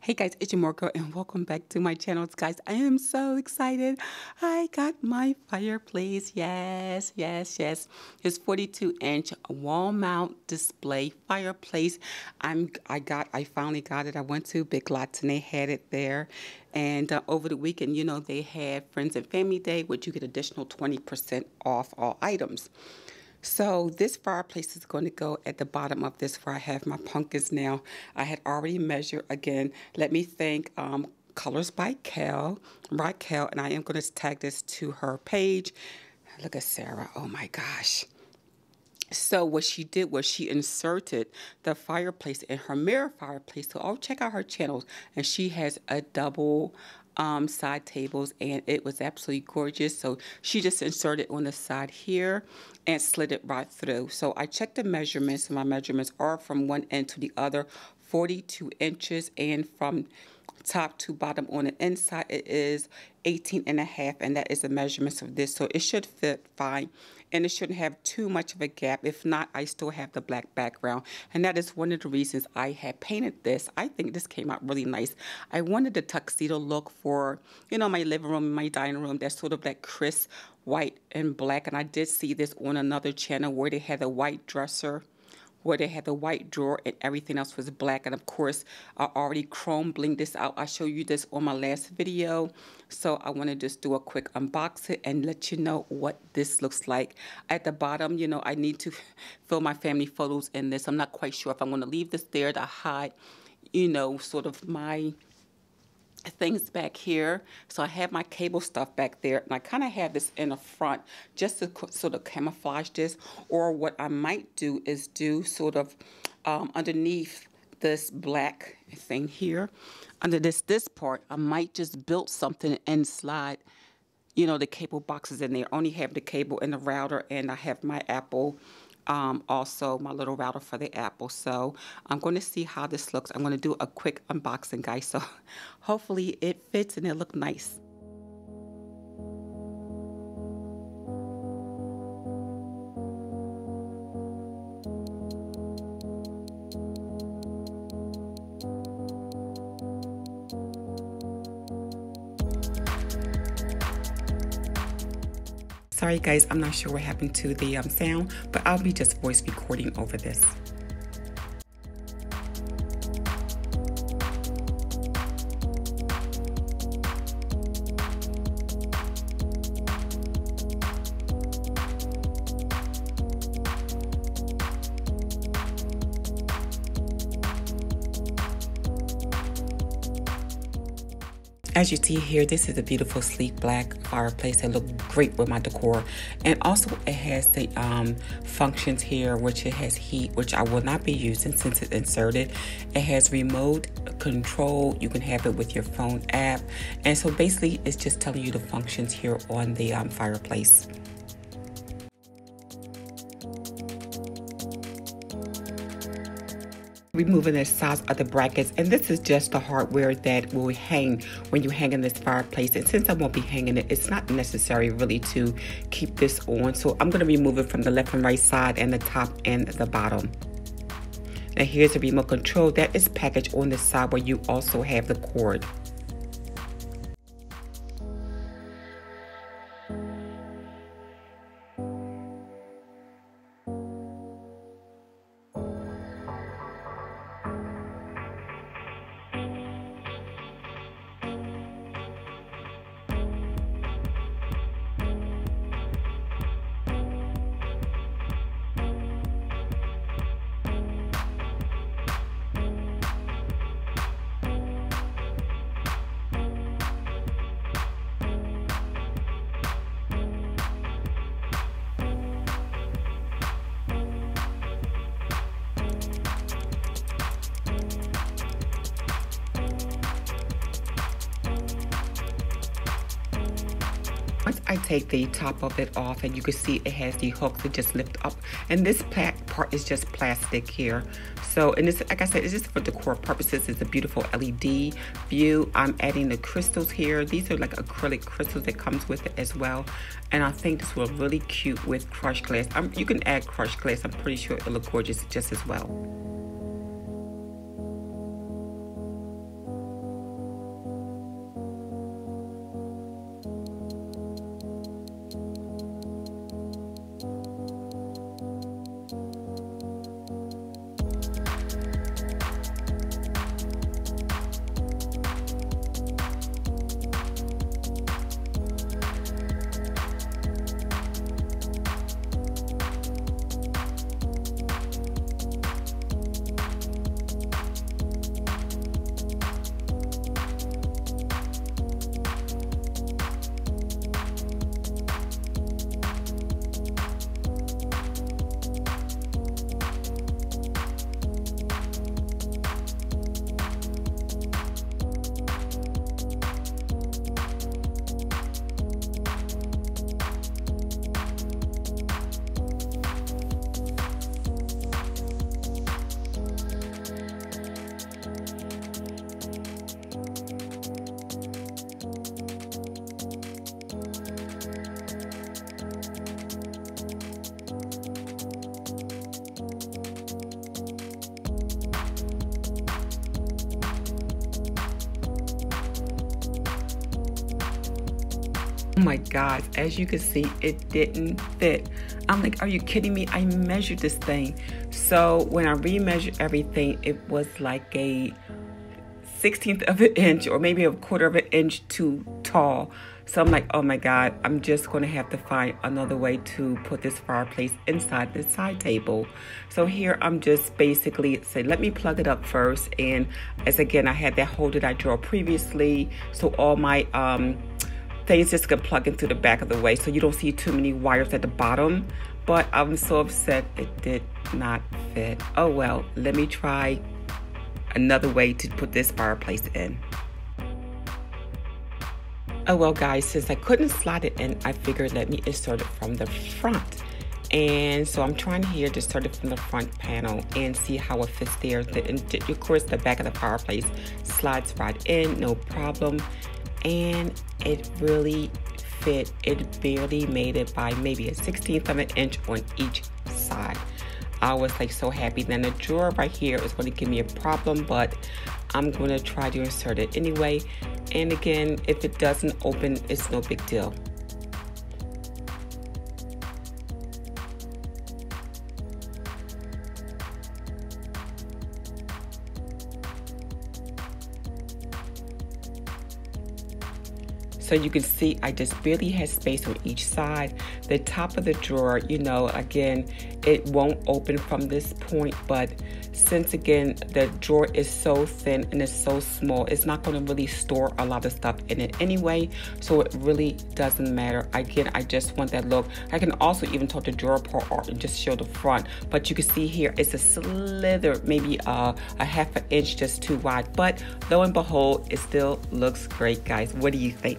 Hey guys, it's your Morco and welcome back to my channel. Guys, I am so excited. I got my fireplace. Yes. It's 42-inch wall mount display fireplace. I finally got it. I went to Big Lots and they had it there. And over the weekend, they had Friends and Family Day, which you get additional 20% off all items. So this fireplace is going to go at the bottom of this where I have my pumpkins now. I had already measured. Again, let me thank Colors by Raquel, and I am going to tag this to her page. Look at Sarah. Oh my gosh. So what she did was she inserted the fireplace in her mirror fireplace. So I'll check out her channels, and she has a double side tables, and it was absolutely gorgeous. So she just inserted on the side here and slid it right through. So I checked the measurements, and my measurements are from one end to the other, 42 inches, and from top to bottom on the inside it is 18.5, and that is the measurements of this. So it should fit fine, and it shouldn't have too much of a gap. If not, I still have the black background, and that is one of the reasons I had painted this. I think this came out really nice. I wanted the tuxedo look for my living room and my dining room. That's sort of that crisp white and black, and I did see this on another channel where they had a white dresser, where they had the white drawer and everything else was black. And of course, I already chrome blinged this out. I showed you this on my last video. So I want to just do a quick unboxing and let you know what this looks like. At the bottom, I need to fill my family photos in this. I'm not quite sure if I'm going to leave this there to hide, sort of my things back here. So I have my cable stuff back there, and I kind of have this in the front just to sort of camouflage this. Or what I might do is do sort of underneath this black thing here, under this part, I might just build something and slide the cable boxes in there. I only have the cable and the router, and I have my Apple, also my little router for the Apple. So I'm going to see how this looks. I'm going to do a quick unboxing, guys. So hopefully it fits and it looks nice. Sorry guys, I'm not sure what happened to the sound, but I'll be just voice recording over this. As you see here, this is a beautiful sleek black fireplace that look great with my decor. And also it has the functions here, which it has heat, which I will not be using since it's inserted. It has remote control. You can have it with your phone app. And so basically it's just telling you the functions here on the fireplace. Removing the sides of the brackets, and this is just the hardware that will hang when you hang in this fireplace. And since I won't be hanging it, it's not necessary really to keep this on. So I'm going to remove it from the left and right side and the top and the bottom. Now here's the remote control that is packaged on the side where you also have the cord. Once I take the top of it off, and you can see it has the hook that just lift up, and this part is just plastic here. So, and this, like I said, it's just for decor purposes. It's a beautiful LED view. I'm adding the crystals here. These are like acrylic crystals that comes with it as well. And I think this will look really cute with crushed glass. You can add crushed glass. I'm pretty sure it'll look gorgeous just as well. my God, as you can see, it didn't fit. I'm like, are you kidding me? I measured this thing. So when I remeasured everything, it was like a 1/16 of an inch or maybe a 1/4 of an inch too tall. So I'm like, oh my God, I'm just going to have to find another way to put this fireplace inside the side table. So here I'm just basically say, let me plug it up first. And as again, I had that hole that I drew previously. So all my things just can plug into the back of the way. So you don't see too many wires at the bottom. But I'm so upset it did not fit. Oh well, let me try another way to put this fireplace in. Oh well guys, since I couldn't slide it in, I figured let me insert it from the front. And so I'm trying here to start it from the front panel and see how it fits there. Of course, the back of the fireplace slides right in, no problem. And it really fit. It barely made it by maybe a 1/16 of an inch on each side. I was like so happy. Then the drawer right here is going to give me a problem, but I'm going to try to insert it anyway. And again, if it doesn't open, it's no big deal. So you can see I just barely had space on each side. The top of the drawer, you know, again, it won't open from this point, but since again, the drawer is so thin and it's so small, it's not going to really store a lot of stuff in it anyway. So it really doesn't matter. Again, I just want that look. I can also even take the drawer part and just show the front, but you can see here, it's a slither, maybe a 1/2 inch just too wide, but lo and behold, it still looks great, guys. What do you think?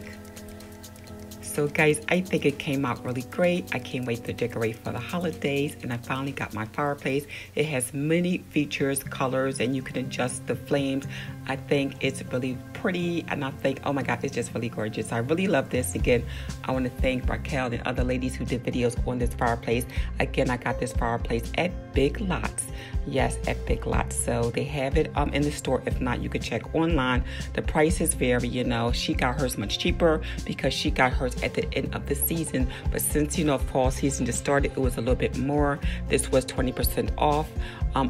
So guys, I think it came out really great. I can't wait to decorate for the holidays, and I finally got my fireplace. It has many features, colors, and you can adjust the flames. I think it's really pretty, and I think, oh my God, it's just really gorgeous. I really love this. Again, I want to thank Raquel and other ladies who did videos on this fireplace. Again, I got this fireplace at Big Lots. Yes, at Big Lots. So they have it in the store. If not, you can check online. The prices vary, you know. She got hers much cheaper because she got hers at the end of the season. But since, you know, fall season just started, it was a little bit more. This was 20% off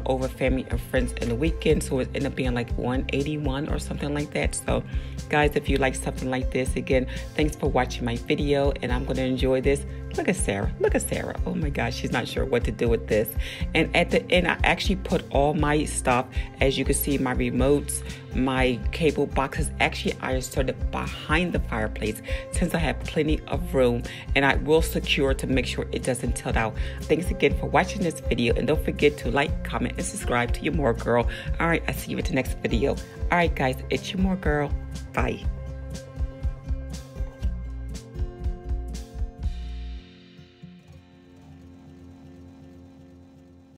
over family and friends in the weekend. So it ended up being like $181 or something like that. So guys, if you like something like this, again, thanks for watching my video, and I'm going to enjoy this. Look at Sarah. Look at Sarah. Oh my gosh, she's not sure what to do with this. And at the end, I actually put all my stuff. As you can see, my remotes, my cable boxes. Actually, I inserted behind the fireplace since I have plenty of room. And I will secure to make sure it doesn't tilt out. Thanks again for watching this video. And don't forget to like, comment, and subscribe to Your More Girl. All right, I'll see you at the next video. All right, guys, it's Your More Girl. Bye.